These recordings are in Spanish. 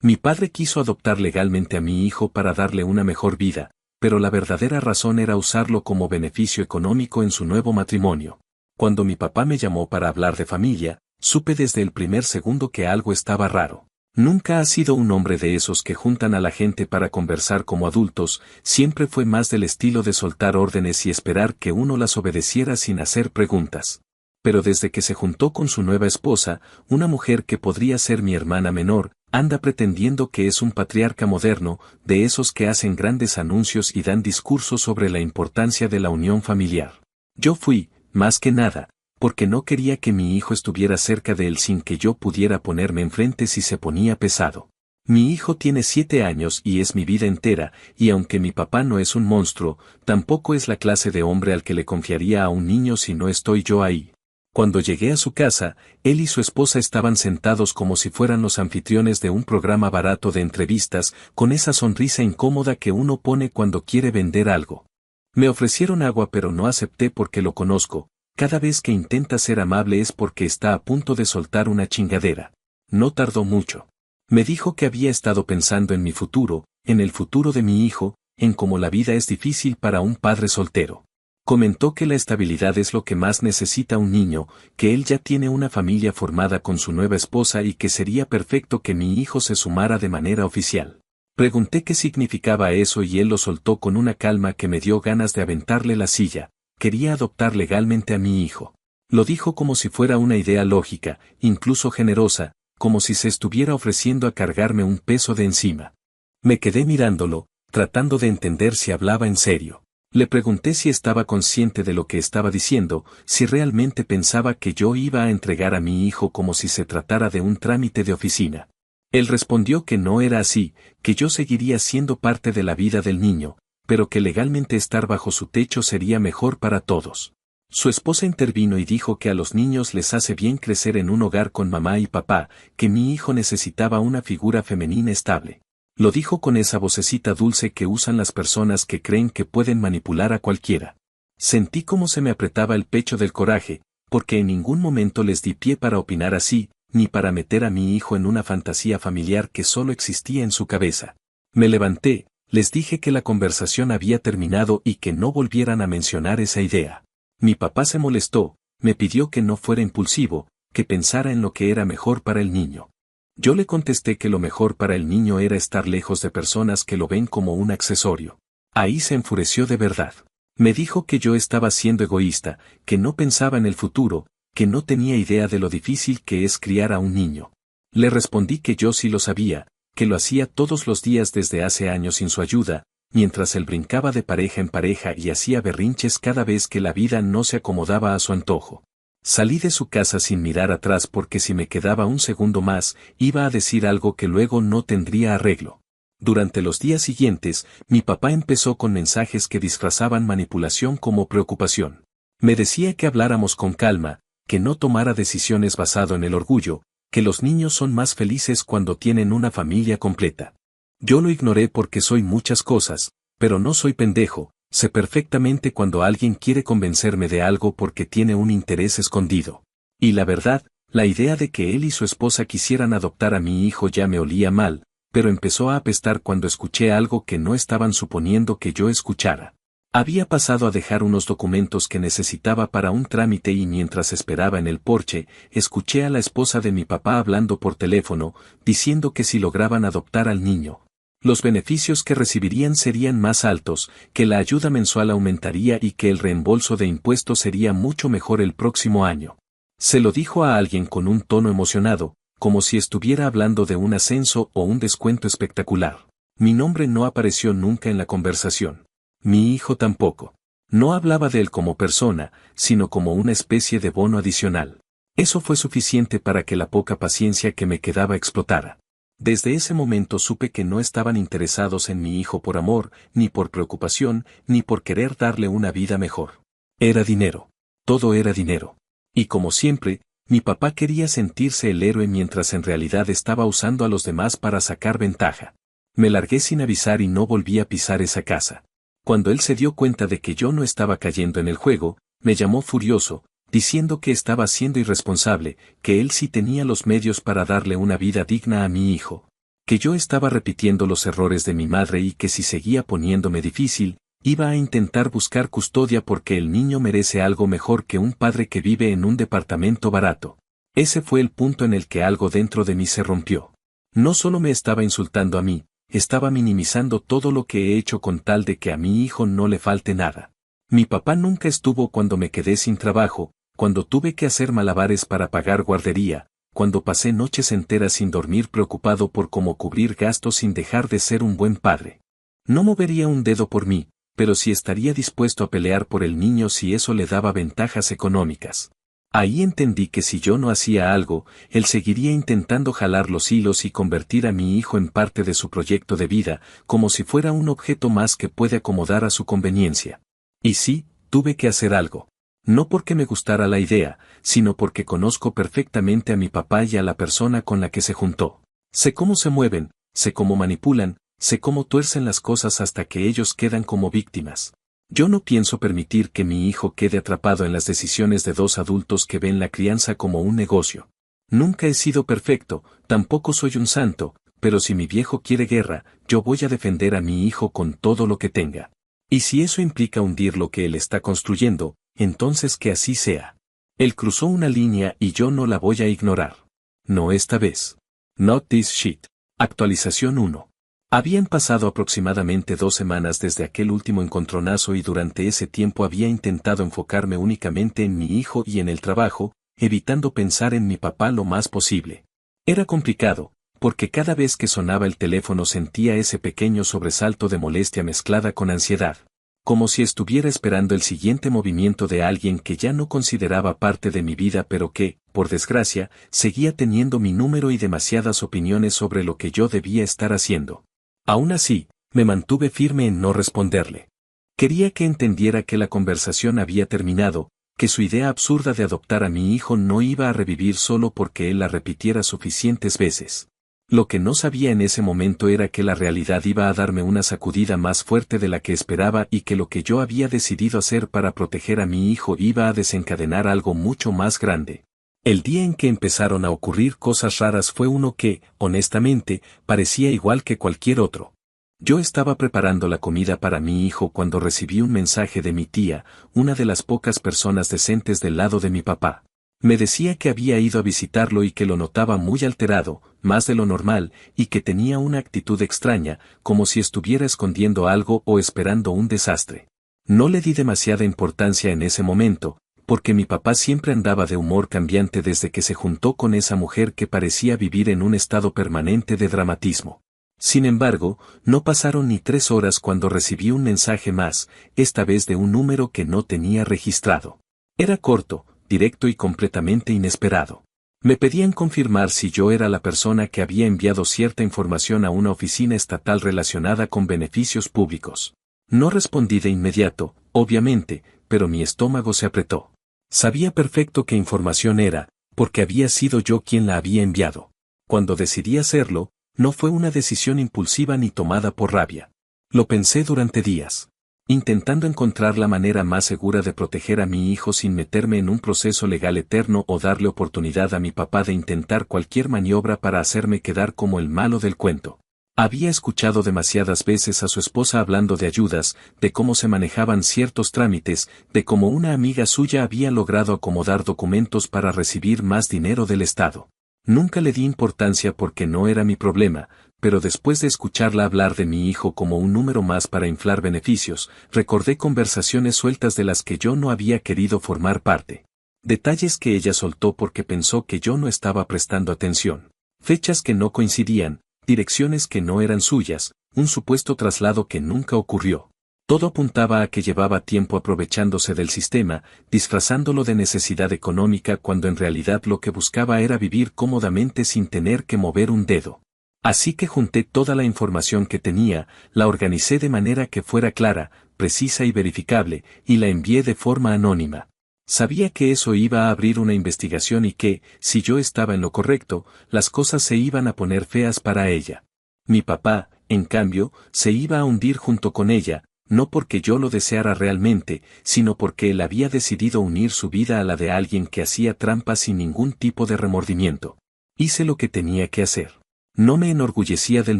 Mi padre quiso adoptar legalmente a mi hijo para darle una mejor vida, pero la verdadera razón era usarlo como beneficio económico en su nuevo matrimonio. Cuando mi papá me llamó para hablar de familia, supe desde el primer segundo que algo estaba raro. Nunca ha sido un hombre de esos que juntan a la gente para conversar como adultos, siempre fue más del estilo de soltar órdenes y esperar que uno las obedeciera sin hacer preguntas. Pero desde que se juntó con su nueva esposa, una mujer que podría ser mi hermana menor, anda pretendiendo que es un patriarca moderno, de esos que hacen grandes anuncios y dan discursos sobre la importancia de la unión familiar. Yo fui, más que nada, porque no quería que mi hijo estuviera cerca de él sin que yo pudiera ponerme enfrente si se ponía pesado. Mi hijo tiene 7 años y es mi vida entera, y aunque mi papá no es un monstruo, tampoco es la clase de hombre al que le confiaría a un niño si no estoy yo ahí. Cuando llegué a su casa, él y su esposa estaban sentados como si fueran los anfitriones de un programa barato de entrevistas, con esa sonrisa incómoda que uno pone cuando quiere vender algo. Me ofrecieron agua pero no acepté porque lo conozco. Cada vez que intenta ser amable es porque está a punto de soltar una chingadera. No tardó mucho. Me dijo que había estado pensando en mi futuro, en el futuro de mi hijo, en cómo la vida es difícil para un padre soltero. Comentó que la estabilidad es lo que más necesita un niño, que él ya tiene una familia formada con su nueva esposa y que sería perfecto que mi hijo se sumara de manera oficial. Pregunté qué significaba eso y él lo soltó con una calma que me dio ganas de aventarle la silla. Quería adoptar legalmente a mi hijo. Lo dijo como si fuera una idea lógica, incluso generosa, como si se estuviera ofreciendo a cargarme un peso de encima. Me quedé mirándolo, tratando de entender si hablaba en serio. Le pregunté si estaba consciente de lo que estaba diciendo, si realmente pensaba que yo iba a entregar a mi hijo como si se tratara de un trámite de oficina. Él respondió que no era así, que yo seguiría siendo parte de la vida del niño, pero que legalmente estar bajo su techo sería mejor para todos. Su esposa intervino y dijo que a los niños les hace bien crecer en un hogar con mamá y papá, que mi hijo necesitaba una figura femenina estable. Lo dijo con esa vocecita dulce que usan las personas que creen que pueden manipular a cualquiera. Sentí cómo se me apretaba el pecho del coraje, porque en ningún momento les di pie para opinar así, ni para meter a mi hijo en una fantasía familiar que solo existía en su cabeza. Me levanté, les dije que la conversación había terminado y que no volvieran a mencionar esa idea. Mi papá se molestó, me pidió que no fuera impulsivo, que pensara en lo que era mejor para el niño. Yo le contesté que lo mejor para el niño era estar lejos de personas que lo ven como un accesorio. Ahí se enfureció de verdad. Me dijo que yo estaba siendo egoísta, que no pensaba en el futuro, que no tenía idea de lo difícil que es criar a un niño. Le respondí que yo sí lo sabía, que lo hacía todos los días desde hace años sin su ayuda, mientras él brincaba de pareja en pareja y hacía berrinches cada vez que la vida no se acomodaba a su antojo. Salí de su casa sin mirar atrás porque si me quedaba un segundo más, iba a decir algo que luego no tendría arreglo. Durante los días siguientes, mi papá empezó con mensajes que disfrazaban manipulación como preocupación. Me decía que habláramos con calma, que no tomara decisiones basado en el orgullo, que los niños son más felices cuando tienen una familia completa. Yo lo ignoré porque soy muchas cosas, pero no soy pendejo. Sé perfectamente cuando alguien quiere convencerme de algo porque tiene un interés escondido. Y la verdad, la idea de que él y su esposa quisieran adoptar a mi hijo ya me olía mal, pero empezó a apestar cuando escuché algo que no estaban suponiendo que yo escuchara. Había pasado a dejar unos documentos que necesitaba para un trámite y mientras esperaba en el porche, escuché a la esposa de mi papá hablando por teléfono, diciendo que si lograban adoptar al niño, los beneficios que recibirían serían más altos, que la ayuda mensual aumentaría y que el reembolso de impuestos sería mucho mejor el próximo año. Se lo dijo a alguien con un tono emocionado, como si estuviera hablando de un ascenso o un descuento espectacular. Mi nombre no apareció nunca en la conversación. Mi hijo tampoco. No hablaba de él como persona, sino como una especie de bono adicional. Eso fue suficiente para que la poca paciencia que me quedaba explotara. Desde ese momento supe que no estaban interesados en mi hijo por amor, ni por preocupación, ni por querer darle una vida mejor. Era dinero. Todo era dinero. Y como siempre, mi papá quería sentirse el héroe mientras en realidad estaba usando a los demás para sacar ventaja. Me largué sin avisar y no volví a pisar esa casa. Cuando él se dio cuenta de que yo no estaba cayendo en el juego, me llamó furioso, diciendo que estaba siendo irresponsable, que él sí tenía los medios para darle una vida digna a mi hijo. que yo estaba repitiendo los errores de mi madre y que si seguía poniéndome difícil, iba a intentar buscar custodia porque el niño merece algo mejor que un padre que vive en un departamento barato. Ese fue el punto en el que algo dentro de mí se rompió. No solo me estaba insultando a mí, estaba minimizando todo lo que he hecho con tal de que a mi hijo no le falte nada. Mi papá nunca estuvo cuando me quedé sin trabajo, cuando tuve que hacer malabares para pagar guardería, cuando pasé noches enteras sin dormir preocupado por cómo cubrir gastos sin dejar de ser un buen padre. No movería un dedo por mí, pero sí estaría dispuesto a pelear por el niño si eso le daba ventajas económicas. Ahí entendí que si yo no hacía algo, él seguiría intentando jalar los hilos y convertir a mi hijo en parte de su proyecto de vida, como si fuera un objeto más que puede acomodar a su conveniencia. Y sí, tuve que hacer algo. No porque me gustara la idea, sino porque conozco perfectamente a mi papá y a la persona con la que se juntó. Sé cómo se mueven, sé cómo manipulan, sé cómo tuercen las cosas hasta que ellos quedan como víctimas. Yo no pienso permitir que mi hijo quede atrapado en las decisiones de dos adultos que ven la crianza como un negocio. Nunca he sido perfecto, tampoco soy un santo, pero si mi viejo quiere guerra, yo voy a defender a mi hijo con todo lo que tenga. Y si eso implica hundir lo que él está construyendo, entonces que así sea. Él cruzó una línea y yo no la voy a ignorar. No esta vez. Not this shit. Actualización 1. Habían pasado aproximadamente 2 semanas desde aquel último encontronazo y durante ese tiempo había intentado enfocarme únicamente en mi hijo y en el trabajo, evitando pensar en mi papá lo más posible. Era complicado, porque cada vez que sonaba el teléfono sentía ese pequeño sobresalto de molestia mezclada con ansiedad, como si estuviera esperando el siguiente movimiento de alguien que ya no consideraba parte de mi vida pero que, por desgracia, seguía teniendo mi número y demasiadas opiniones sobre lo que yo debía estar haciendo. Aún así, me mantuve firme en no responderle. Quería que entendiera que la conversación había terminado, que su idea absurda de adoptar a mi hijo no iba a revivir solo porque él la repitiera suficientes veces. Lo que no sabía en ese momento era que la realidad iba a darme una sacudida más fuerte de la que esperaba y que lo que yo había decidido hacer para proteger a mi hijo iba a desencadenar algo mucho más grande. El día en que empezaron a ocurrir cosas raras fue uno que, honestamente, parecía igual que cualquier otro. Yo estaba preparando la comida para mi hijo cuando recibí un mensaje de mi tía, una de las pocas personas decentes del lado de mi papá. Me decía que había ido a visitarlo y que lo notaba muy alterado, más de lo normal, y que tenía una actitud extraña, como si estuviera escondiendo algo o esperando un desastre. No le di demasiada importancia en ese momento, porque mi papá siempre andaba de humor cambiante desde que se juntó con esa mujer que parecía vivir en un estado permanente de dramatismo. Sin embargo, no pasaron ni 3 horas cuando recibí un mensaje más, esta vez de un número que no tenía registrado. Era corto, directo y completamente inesperado. Me pedían confirmar si yo era la persona que había enviado cierta información a una oficina estatal relacionada con beneficios públicos. No respondí de inmediato, obviamente, pero mi estómago se apretó. Sabía perfecto qué información era, porque había sido yo quien la había enviado. Cuando decidí hacerlo, no fue una decisión impulsiva ni tomada por rabia. Lo pensé durante días, intentando encontrar la manera más segura de proteger a mi hijo sin meterme en un proceso legal eterno o darle oportunidad a mi papá de intentar cualquier maniobra para hacerme quedar como el malo del cuento. Había escuchado demasiadas veces a su esposa hablando de ayudas, de cómo se manejaban ciertos trámites, de cómo una amiga suya había logrado acomodar documentos para recibir más dinero del Estado. Nunca le di importancia porque no era mi problema, pero después de escucharla hablar de mi hijo como un número más para inflar beneficios, recordé conversaciones sueltas de las que yo no había querido formar parte. Detalles que ella soltó porque pensó que yo no estaba prestando atención. Fechas que no coincidían, direcciones que no eran suyas, un supuesto traslado que nunca ocurrió. Todo apuntaba a que llevaba tiempo aprovechándose del sistema, disfrazándolo de necesidad económica cuando en realidad lo que buscaba era vivir cómodamente sin tener que mover un dedo. Así que junté toda la información que tenía, la organicé de manera que fuera clara, precisa y verificable, y la envié de forma anónima. Sabía que eso iba a abrir una investigación y que, si yo estaba en lo correcto, las cosas se iban a poner feas para ella. Mi papá, en cambio, se iba a hundir junto con ella, no porque yo lo deseara realmente, sino porque él había decidido unir su vida a la de alguien que hacía trampas sin ningún tipo de remordimiento. Hice lo que tenía que hacer. No me enorgullecía del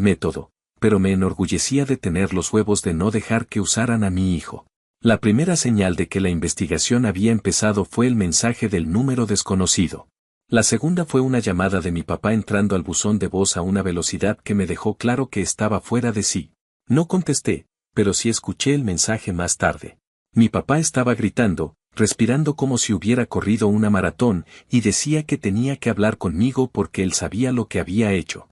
método, pero me enorgullecía de tener los huevos de no dejar que usaran a mi hijo. La primera señal de que la investigación había empezado fue el mensaje del número desconocido. La segunda fue una llamada de mi papá entrando al buzón de voz a una velocidad que me dejó claro que estaba fuera de sí. No contesté, pero sí escuché el mensaje más tarde. Mi papá estaba gritando, respirando como si hubiera corrido una maratón, y decía que tenía que hablar conmigo porque él sabía lo que había hecho.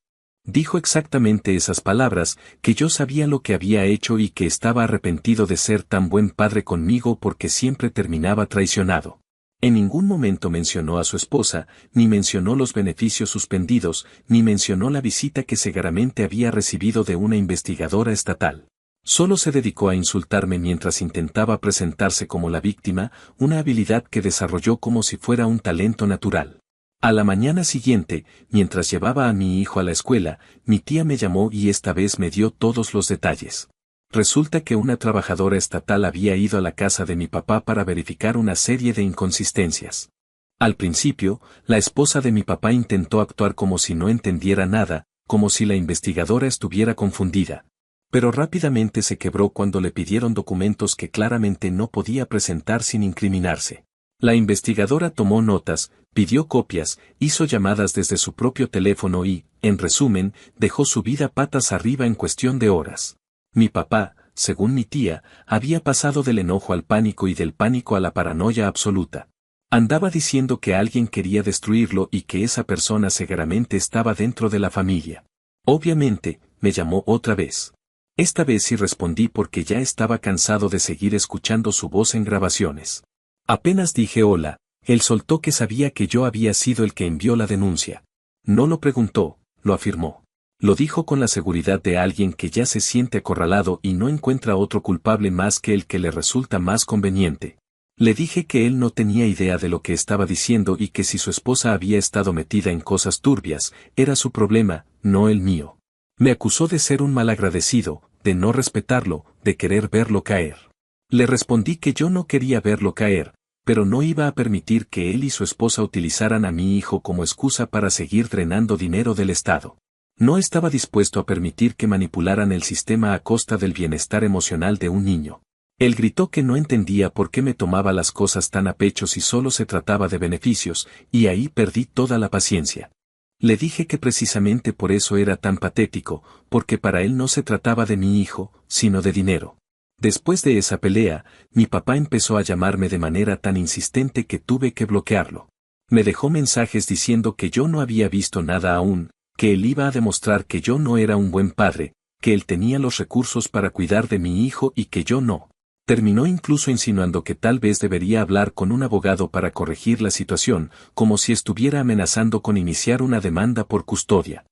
Dijo exactamente esas palabras, que yo sabía lo que había hecho y que estaba arrepentido de ser tan buen padre conmigo porque siempre terminaba traicionado. En ningún momento mencionó a su esposa, ni mencionó los beneficios suspendidos, ni mencionó la visita que seguramente había recibido de una investigadora estatal. Solo se dedicó a insultarme mientras intentaba presentarse como la víctima, una habilidad que desarrolló como si fuera un talento natural. A la mañana siguiente, mientras llevaba a mi hijo a la escuela, mi tía me llamó y esta vez me dio todos los detalles. Resulta que una trabajadora estatal había ido a la casa de mi papá para verificar una serie de inconsistencias. Al principio, la esposa de mi papá intentó actuar como si no entendiera nada, como si la investigadora estuviera confundida. Pero rápidamente se quebró cuando le pidieron documentos que claramente no podía presentar sin incriminarse. La investigadora tomó notas, pidió copias, hizo llamadas desde su propio teléfono y, en resumen, dejó su vida patas arriba en cuestión de horas. Mi papá, según mi tía, había pasado del enojo al pánico y del pánico a la paranoia absoluta. Andaba diciendo que alguien quería destruirlo y que esa persona seguramente estaba dentro de la familia. Obviamente, me llamó otra vez. Esta vez sí respondí porque ya estaba cansado de seguir escuchando su voz en grabaciones. Apenas dije hola, él soltó que sabía que yo había sido el que envió la denuncia. No lo preguntó, lo afirmó. Lo dijo con la seguridad de alguien que ya se siente acorralado y no encuentra otro culpable más que el que le resulta más conveniente. Le dije que él no tenía idea de lo que estaba diciendo y que si su esposa había estado metida en cosas turbias, era su problema, no el mío. Me acusó de ser un malagradecido, de no respetarlo, de querer verlo caer. Le respondí que yo no quería verlo caer, pero no iba a permitir que él y su esposa utilizaran a mi hijo como excusa para seguir drenando dinero del Estado. No estaba dispuesto a permitir que manipularan el sistema a costa del bienestar emocional de un niño. Él gritó que no entendía por qué me tomaba las cosas tan a pecho si solo se trataba de beneficios, y ahí perdí toda la paciencia. Le dije que precisamente por eso era tan patético, porque para él no se trataba de mi hijo, sino de dinero. Después de esa pelea, mi papá empezó a llamarme de manera tan insistente que tuve que bloquearlo. Me dejó mensajes diciendo que yo no había visto nada aún, que él iba a demostrar que yo no era un buen padre, que él tenía los recursos para cuidar de mi hijo y que yo no. Terminó incluso insinuando que tal vez debería hablar con un abogado para corregir la situación, como si estuviera amenazando con iniciar una demanda por custodia.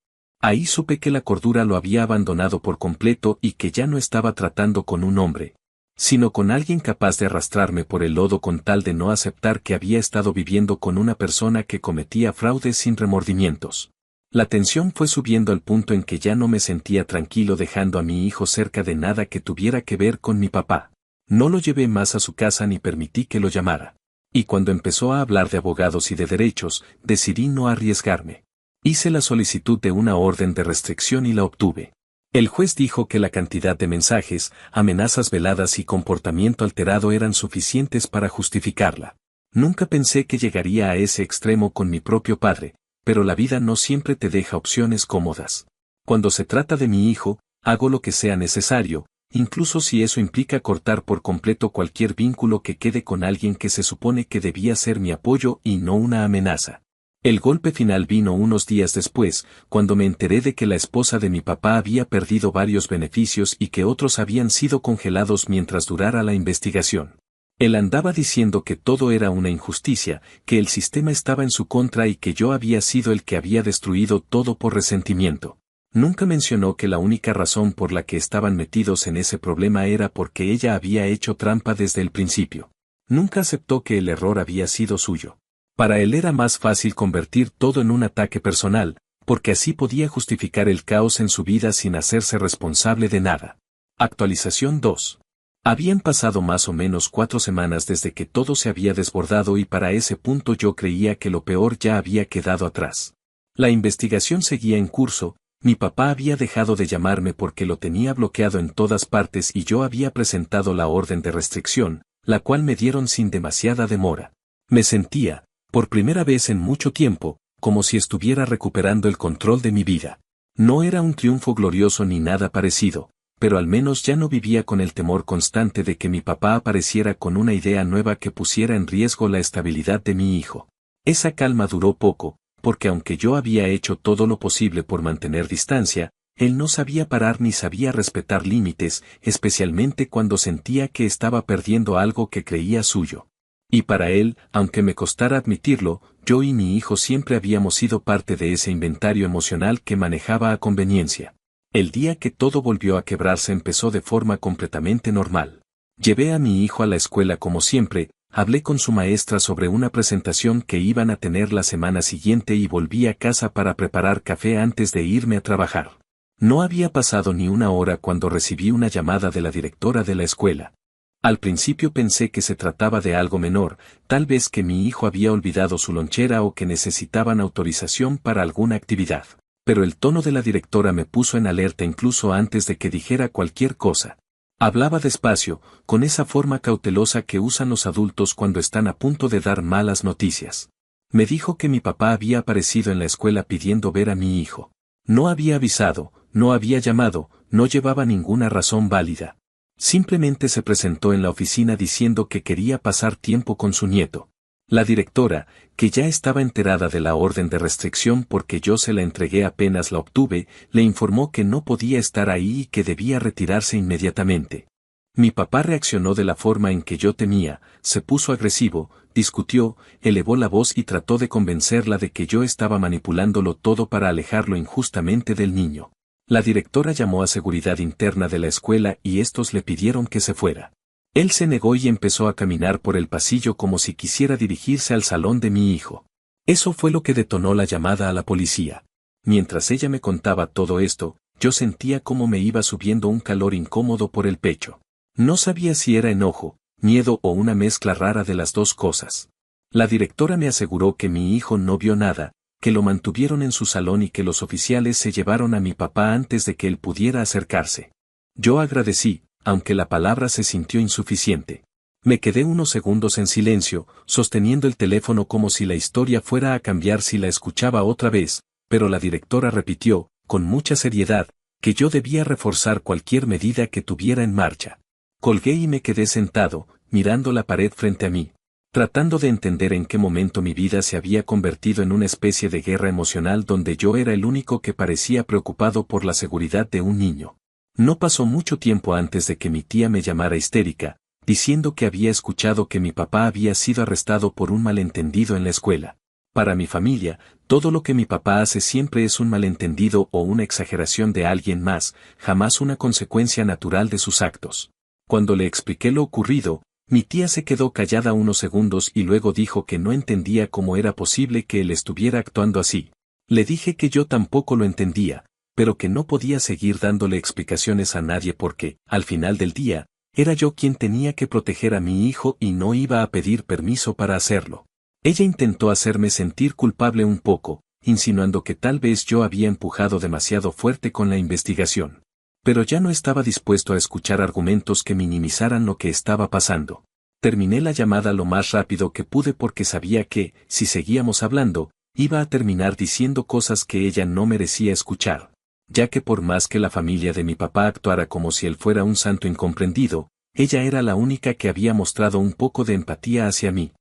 Ahí supe que la cordura lo había abandonado por completo y que ya no estaba tratando con un hombre, sino con alguien capaz de arrastrarme por el lodo con tal de no aceptar que había estado viviendo con una persona que cometía fraudes sin remordimientos. La tensión fue subiendo al punto en que ya no me sentía tranquilo dejando a mi hijo cerca de nada que tuviera que ver con mi papá. No lo llevé más a su casa ni permití que lo llamara. Y cuando empezó a hablar de abogados y de derechos, decidí no arriesgarme. Hice la solicitud de una orden de restricción y la obtuve. El juez dijo que la cantidad de mensajes, amenazas veladas y comportamiento alterado eran suficientes para justificarla. Nunca pensé que llegaría a ese extremo con mi propio padre, pero la vida no siempre te deja opciones cómodas. Cuando se trata de mi hijo, hago lo que sea necesario, incluso si eso implica cortar por completo cualquier vínculo que quede con alguien que se supone que debía ser mi apoyo y no una amenaza. El golpe final vino unos días después, cuando me enteré de que la esposa de mi papá había perdido varios beneficios y que otros habían sido congelados mientras durara la investigación. Él andaba diciendo que todo era una injusticia, que el sistema estaba en su contra y que yo había sido el que había destruido todo por resentimiento. Nunca mencionó que la única razón por la que estaban metidos en ese problema era porque ella había hecho trampa desde el principio. Nunca aceptó que el error había sido suyo. Para él era más fácil convertir todo en un ataque personal, porque así podía justificar el caos en su vida sin hacerse responsable de nada. Actualización 2. Habían pasado más o menos 4 semanas desde que todo se había desbordado y para ese punto yo creía que lo peor ya había quedado atrás. La investigación seguía en curso, Mi papá había dejado de llamarme porque lo tenía bloqueado en todas partes y yo había presentado la orden de restricción, la cual me dieron sin demasiada demora. Me sentía, por primera vez en mucho tiempo, como si estuviera recuperando el control de mi vida. No era un triunfo glorioso ni nada parecido, pero al menos ya no vivía con el temor constante de que mi papá apareciera con una idea nueva que pusiera en riesgo la estabilidad de mi hijo. Esa calma duró poco, porque aunque yo había hecho todo lo posible por mantener distancia, él no sabía parar ni sabía respetar límites, especialmente cuando sentía que estaba perdiendo algo que creía suyo. Y para él, aunque me costara admitirlo, yo y mi hijo siempre habíamos sido parte de ese inventario emocional que manejaba a conveniencia. El día que todo volvió a quebrarse empezó de forma completamente normal. Llevé a mi hijo a la escuela como siempre, hablé con su maestra sobre una presentación que iban a tener la semana siguiente y volví a casa para preparar café antes de irme a trabajar. No había pasado ni una hora cuando recibí una llamada de la directora de la escuela. Al principio pensé que se trataba de algo menor, tal vez que mi hijo había olvidado su lonchera o que necesitaban autorización para alguna actividad. Pero el tono de la directora me puso en alerta incluso antes de que dijera cualquier cosa. Hablaba despacio, con esa forma cautelosa que usan los adultos cuando están a punto de dar malas noticias. Me dijo que mi papá había aparecido en la escuela pidiendo ver a mi hijo. No había avisado, no había llamado, no llevaba ninguna razón válida. Simplemente se presentó en la oficina diciendo que quería pasar tiempo con su nieto. La directora, que ya estaba enterada de la orden de restricción porque yo se la entregué apenas la obtuve, le informó que no podía estar ahí y que debía retirarse inmediatamente. Mi papá reaccionó de la forma en que yo temía, se puso agresivo, discutió, elevó la voz y trató de convencerla de que yo estaba manipulándolo todo para alejarlo injustamente del niño. La directora llamó a seguridad interna de la escuela y estos le pidieron que se fuera. Él se negó y empezó a caminar por el pasillo como si quisiera dirigirse al salón de mi hijo. Eso fue lo que detonó la llamada a la policía. Mientras ella me contaba todo esto, yo sentía cómo me iba subiendo un calor incómodo por el pecho. No sabía si era enojo, miedo o una mezcla rara de las dos cosas. La directora me aseguró que mi hijo no vio nada, que lo mantuvieron en su salón y que los oficiales se llevaron a mi papá antes de que él pudiera acercarse. Yo agradecí, aunque la palabra se sintió insuficiente. Me quedé unos segundos en silencio, sosteniendo el teléfono como si la historia fuera a cambiar si la escuchaba otra vez, pero la directora repitió, con mucha seriedad, que yo debía reforzar cualquier medida que tuviera en marcha. Colgué y me quedé sentado, mirando la pared frente a mí, tratando de entender en qué momento mi vida se había convertido en una especie de guerra emocional donde yo era el único que parecía preocupado por la seguridad de un niño. No pasó mucho tiempo antes de que mi tía me llamara histérica, diciendo que había escuchado que mi papá había sido arrestado por un malentendido en la escuela. Para mi familia, todo lo que mi papá hace siempre es un malentendido o una exageración de alguien más, jamás una consecuencia natural de sus actos. Cuando le expliqué lo ocurrido, mi tía se quedó callada unos segundos y luego dijo que no entendía cómo era posible que él estuviera actuando así. Le dije que yo tampoco lo entendía, pero que no podía seguir dándole explicaciones a nadie porque, al final del día, era yo quien tenía que proteger a mi hijo y no iba a pedir permiso para hacerlo. Ella intentó hacerme sentir culpable un poco, insinuando que tal vez yo había empujado demasiado fuerte con la investigación. Pero ya no estaba dispuesto a escuchar argumentos que minimizaran lo que estaba pasando. Terminé la llamada lo más rápido que pude porque sabía que, si seguíamos hablando, iba a terminar diciendo cosas que ella no merecía escuchar, ya que por más que la familia de mi papá actuara como si él fuera un santo incomprendido, ella era la única que había mostrado un poco de empatía hacia mí.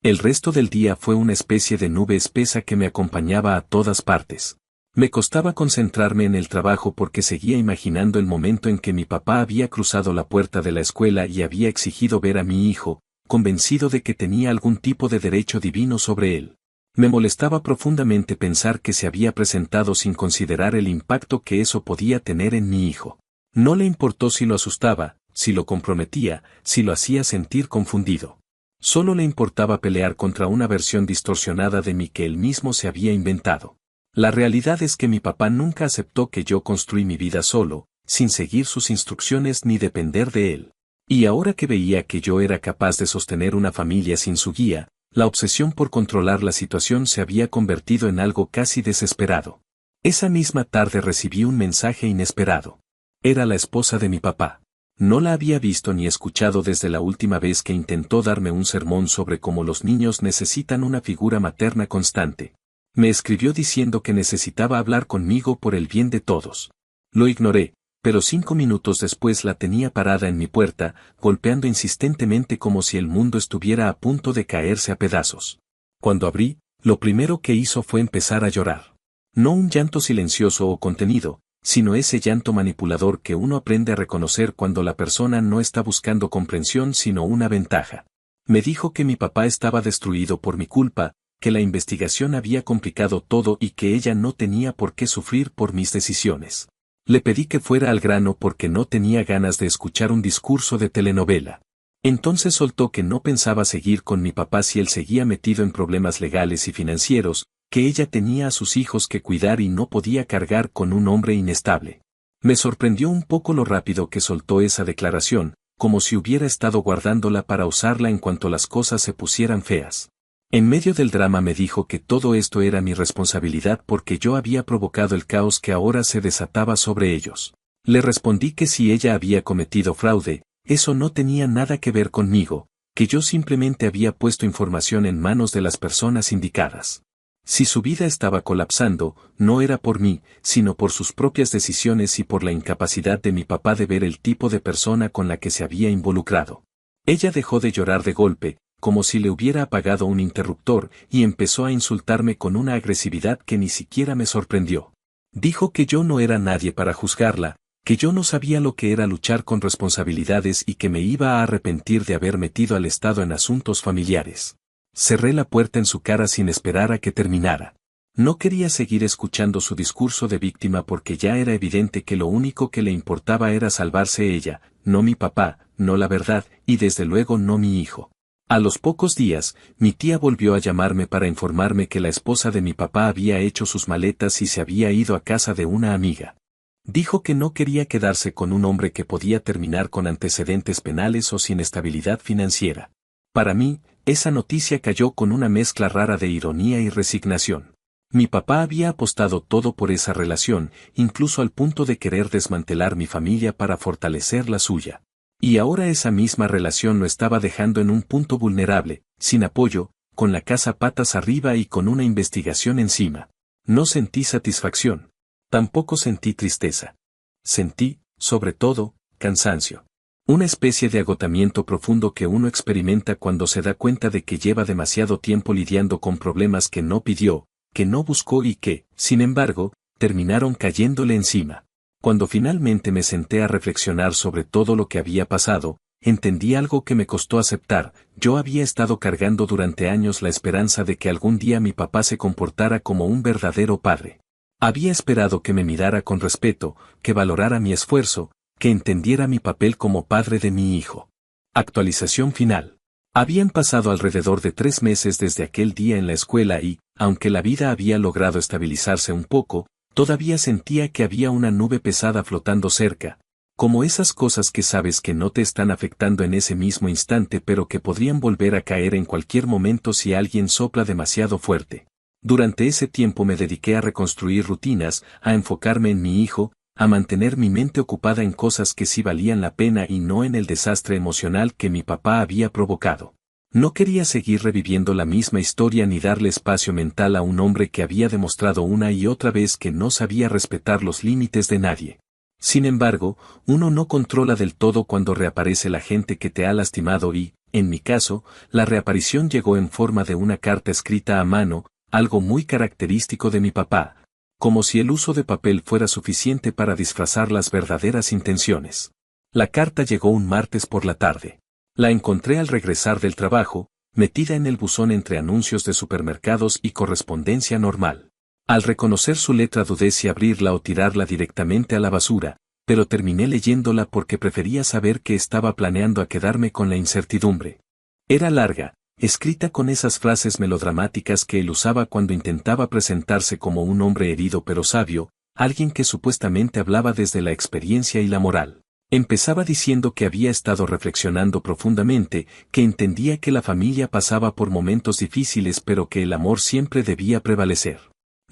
El resto del día fue una especie de nube espesa que me acompañaba a todas partes. Me costaba concentrarme en el trabajo porque seguía imaginando el momento en que mi papá había cruzado la puerta de la escuela y había exigido ver a mi hijo, convencido de que tenía algún tipo de derecho divino sobre él. Me molestaba profundamente pensar que se había presentado sin considerar el impacto que eso podía tener en mi hijo. No le importó si lo asustaba, si lo comprometía, si lo hacía sentir confundido. Solo le importaba pelear contra una versión distorsionada de mí que él mismo se había inventado. La realidad es que mi papá nunca aceptó que yo construí mi vida solo, sin seguir sus instrucciones ni depender de él. Y ahora que veía que yo era capaz de sostener una familia sin su guía, la obsesión por controlar la situación se había convertido en algo casi desesperado. Esa misma tarde recibí un mensaje inesperado. Era la esposa de mi papá. No la había visto ni escuchado desde la última vez que intentó darme un sermón sobre cómo los niños necesitan una figura materna constante. Me escribió diciendo que necesitaba hablar conmigo por el bien de todos. Lo ignoré, pero 5 minutos después la tenía parada en mi puerta, golpeando insistentemente como si el mundo estuviera a punto de caerse a pedazos. Cuando abrí, lo primero que hizo fue empezar a llorar. No un llanto silencioso o contenido, sino ese llanto manipulador que uno aprende a reconocer cuando la persona no está buscando comprensión sino una ventaja. Me dijo que mi papá estaba destruido por mi culpa, que la investigación había complicado todo y que ella no tenía por qué sufrir por mis decisiones. Le pedí que fuera al grano porque no tenía ganas de escuchar un discurso de telenovela. Entonces soltó que no pensaba seguir con mi papá si él seguía metido en problemas legales y financieros, que ella tenía a sus hijos que cuidar y no podía cargar con un hombre inestable. Me sorprendió un poco lo rápido que soltó esa declaración, como si hubiera estado guardándola para usarla en cuanto las cosas se pusieran feas. En medio del drama me dijo que todo esto era mi responsabilidad porque yo había provocado el caos que ahora se desataba sobre ellos. Le respondí que si ella había cometido fraude, eso no tenía nada que ver conmigo, que yo simplemente había puesto información en manos de las personas indicadas. Si su vida estaba colapsando, no era por mí, sino por sus propias decisiones y por la incapacidad de mi papá de ver el tipo de persona con la que se había involucrado. Ella dejó de llorar de golpe, como si le hubiera apagado un interruptor, y empezó a insultarme con una agresividad que ni siquiera me sorprendió. Dijo que yo no era nadie para juzgarla, que yo no sabía lo que era luchar con responsabilidades y que me iba a arrepentir de haber metido al Estado en asuntos familiares. Cerré la puerta en su cara sin esperar a que terminara. No quería seguir escuchando su discurso de víctima porque ya era evidente que lo único que le importaba era salvarse ella, no mi papá, no la verdad, y desde luego no mi hijo. A los pocos días, mi tía volvió a llamarme para informarme que la esposa de mi papá había hecho sus maletas y se había ido a casa de una amiga. Dijo que no quería quedarse con un hombre que podía terminar con antecedentes penales o sin estabilidad financiera. Para mí, esa noticia cayó con una mezcla rara de ironía y resignación. Mi papá había apostado todo por esa relación, incluso al punto de querer desmantelar mi familia para fortalecer la suya. Y ahora esa misma relación lo estaba dejando en un punto vulnerable, sin apoyo, con la casa patas arriba y con una investigación encima. No sentí satisfacción. Tampoco sentí tristeza. Sentí, sobre todo, cansancio. Una especie de agotamiento profundo que uno experimenta cuando se da cuenta de que lleva demasiado tiempo lidiando con problemas que no pidió, que no buscó y que, sin embargo, terminaron cayéndole encima. Cuando finalmente me senté a reflexionar sobre todo lo que había pasado, entendí algo que me costó aceptar. Yo había estado cargando durante años la esperanza de que algún día mi papá se comportara como un verdadero padre. Había esperado que me mirara con respeto, que valorara mi esfuerzo, que entendiera mi papel como padre de mi hijo. Actualización final. Habían pasado alrededor de 3 meses desde aquel día en la escuela y, aunque la vida había logrado estabilizarse un poco, todavía sentía que había una nube pesada flotando cerca, como esas cosas que sabes que no te están afectando en ese mismo instante pero que podrían volver a caer en cualquier momento si alguien sopla demasiado fuerte. Durante ese tiempo me dediqué a reconstruir rutinas, a enfocarme en mi hijo, a mantener mi mente ocupada en cosas que sí valían la pena y no en el desastre emocional que mi papá había provocado. No quería seguir reviviendo la misma historia ni darle espacio mental a un hombre que había demostrado una y otra vez que no sabía respetar los límites de nadie. Sin embargo, uno no controla del todo cuando reaparece la gente que te ha lastimado y, en mi caso, la reaparición llegó en forma de una carta escrita a mano, algo muy característico de mi papá, como si el uso de papel fuera suficiente para disfrazar las verdaderas intenciones. La carta llegó un martes por la tarde. La encontré al regresar del trabajo, metida en el buzón entre anuncios de supermercados y correspondencia normal. Al reconocer su letra dudé si abrirla o tirarla directamente a la basura, pero terminé leyéndola porque prefería saber que estaba planeando a quedarme con la incertidumbre. Era larga, escrita con esas frases melodramáticas que él usaba cuando intentaba presentarse como un hombre herido pero sabio, alguien que supuestamente hablaba desde la experiencia y la moral. Empezaba diciendo que había estado reflexionando profundamente, que entendía que la familia pasaba por momentos difíciles pero que el amor siempre debía prevalecer.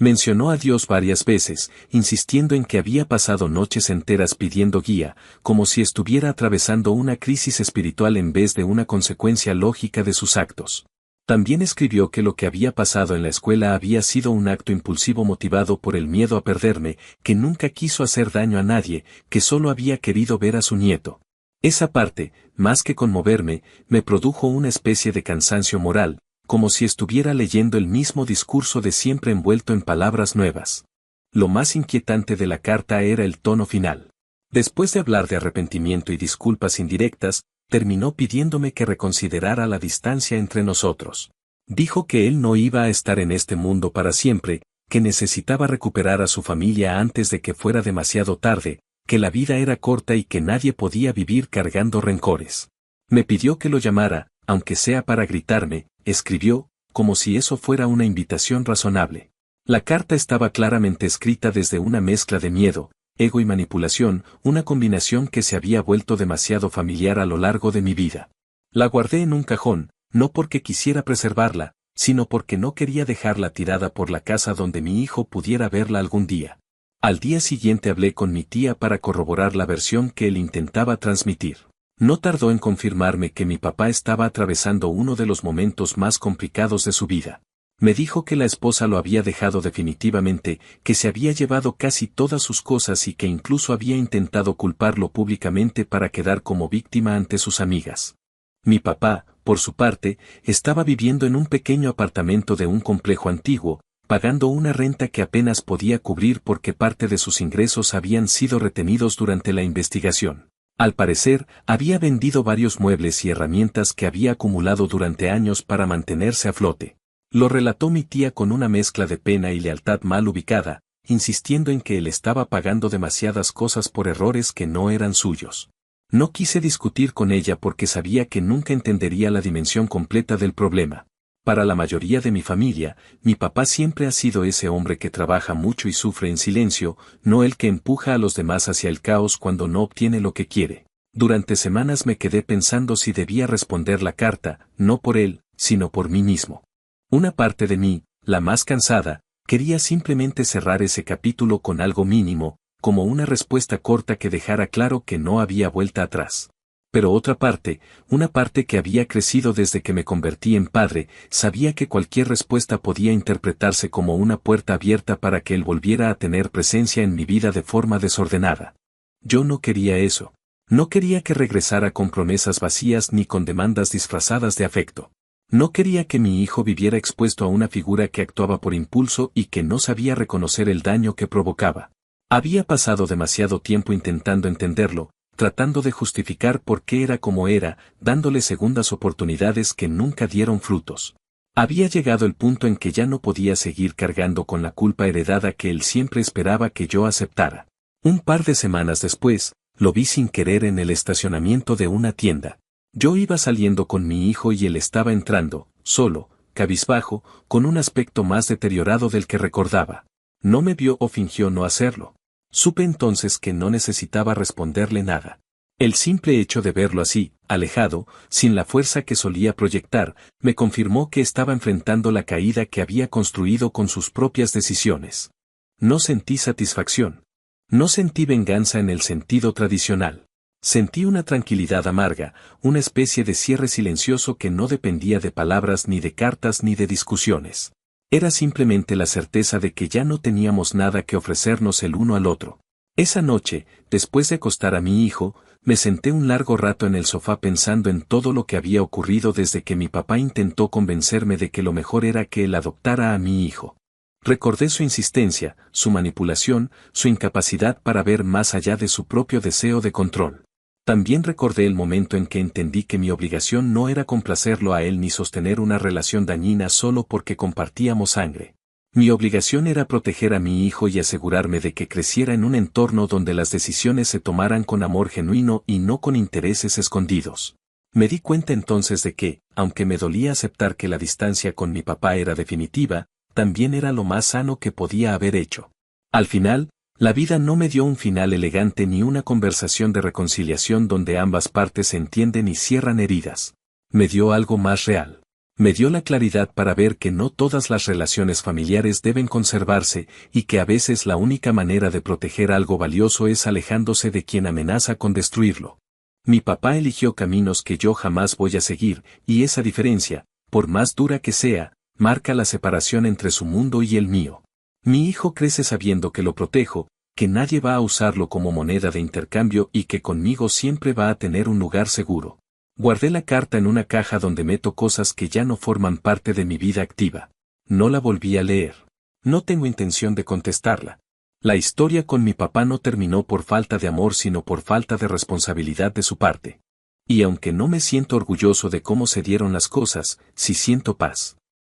Mencionó a Dios varias veces, insistiendo en que había pasado noches enteras pidiendo guía, como si estuviera atravesando una crisis espiritual en vez de una consecuencia lógica de sus actos. También escribió que lo que había pasado en la escuela había sido un acto impulsivo motivado por el miedo a perderme, que nunca quiso hacer daño a nadie, que solo había querido ver a su nieto. Esa parte, más que conmoverme, me produjo una especie de cansancio moral, como si estuviera leyendo el mismo discurso de siempre envuelto en palabras nuevas. Lo más inquietante de la carta era el tono final. Después de hablar de arrepentimiento y disculpas indirectas, terminó pidiéndome que reconsiderara la distancia entre nosotros. Dijo que él no iba a estar en este mundo para siempre, que necesitaba recuperar a su familia antes de que fuera demasiado tarde, que la vida era corta y que nadie podía vivir cargando rencores. Me pidió que lo llamara, aunque sea para gritarme, escribió, como si eso fuera una invitación razonable. La carta estaba claramente escrita desde una mezcla de miedo, ego y manipulación, una combinación que se había vuelto demasiado familiar a lo largo de mi vida. La guardé en un cajón, no porque quisiera preservarla, sino porque no quería dejarla tirada por la casa donde mi hijo pudiera verla algún día. Al día siguiente hablé con mi tía para corroborar la versión que él intentaba transmitir. No tardó en confirmarme que mi papá estaba atravesando uno de los momentos más complicados de su vida. Me dijo que la esposa lo había dejado definitivamente, que se había llevado casi todas sus cosas y que incluso había intentado culparlo públicamente para quedar como víctima ante sus amigas. Mi papá, por su parte, estaba viviendo en un pequeño apartamento de un complejo antiguo, pagando una renta que apenas podía cubrir porque parte de sus ingresos habían sido retenidos durante la investigación. Al parecer, había vendido varios muebles y herramientas que había acumulado durante años para mantenerse a flote. Lo relató mi tía con una mezcla de pena y lealtad mal ubicada, insistiendo en que él estaba pagando demasiadas cosas por errores que no eran suyos. No quise discutir con ella porque sabía que nunca entendería la dimensión completa del problema. Para la mayoría de mi familia, mi papá siempre ha sido ese hombre que trabaja mucho y sufre en silencio, no el que empuja a los demás hacia el caos cuando no obtiene lo que quiere. Durante semanas me quedé pensando si debía responder la carta, no por él, sino por mí mismo. Una parte de mí, la más cansada, quería simplemente cerrar ese capítulo con algo mínimo, como una respuesta corta que dejara claro que no había vuelta atrás. Pero otra parte, una parte que había crecido desde que me convertí en padre, sabía que cualquier respuesta podía interpretarse como una puerta abierta para que él volviera a tener presencia en mi vida de forma desordenada. Yo no quería eso. No quería que regresara con promesas vacías ni con demandas disfrazadas de afecto. No quería que mi hijo viviera expuesto a una figura que actuaba por impulso y que no sabía reconocer el daño que provocaba. Había pasado demasiado tiempo intentando entenderlo, tratando de justificar por qué era como era, dándole segundas oportunidades que nunca dieron frutos. Había llegado el punto en que ya no podía seguir cargando con la culpa heredada que él siempre esperaba que yo aceptara. Un par de semanas después, lo vi sin querer en el estacionamiento de una tienda. Yo iba saliendo con mi hijo y él estaba entrando, solo, cabizbajo, con un aspecto más deteriorado del que recordaba. No me vio o fingió no hacerlo. Supe entonces que no necesitaba responderle nada. El simple hecho de verlo así, alejado, sin la fuerza que solía proyectar, me confirmó que estaba enfrentando la caída que había construido con sus propias decisiones. No sentí satisfacción. No sentí venganza en el sentido tradicional. Sentí una tranquilidad amarga, una especie de cierre silencioso que no dependía de palabras ni de cartas ni de discusiones. Era simplemente la certeza de que ya no teníamos nada que ofrecernos el uno al otro. Esa noche, después de acostar a mi hijo, me senté un largo rato en el sofá pensando en todo lo que había ocurrido desde que mi papá intentó convencerme de que lo mejor era que él adoptara a mi hijo. Recordé su insistencia, su manipulación, su incapacidad para ver más allá de su propio deseo de control. También recordé el momento en que entendí que mi obligación no era complacerlo a él ni sostener una relación dañina solo porque compartíamos sangre. Mi obligación era proteger a mi hijo y asegurarme de que creciera en un entorno donde las decisiones se tomaran con amor genuino y no con intereses escondidos. Me di cuenta entonces de que, aunque me dolía aceptar que la distancia con mi papá era definitiva, también era lo más sano que podía haber hecho. Al final, la vida no me dio un final elegante ni una conversación de reconciliación donde ambas partes se entienden y cierran heridas. Me dio algo más real. Me dio la claridad para ver que no todas las relaciones familiares deben conservarse y que a veces la única manera de proteger algo valioso es alejándose de quien amenaza con destruirlo. Mi papá eligió caminos que yo jamás voy a seguir, y esa diferencia, por más dura que sea, marca la separación entre su mundo y el mío. Mi hijo crece sabiendo que lo protejo, que nadie va a usarlo como moneda de intercambio y que conmigo siempre va a tener un lugar seguro. Guardé la carta en una caja donde meto cosas que ya no forman parte de mi vida activa. No la volví a leer. No tengo intención de contestarla. La historia con mi papá no terminó por falta de amor sino por falta de responsabilidad de su parte. Y aunque no me siento orgulloso de cómo se dieron las cosas, sí siento paz.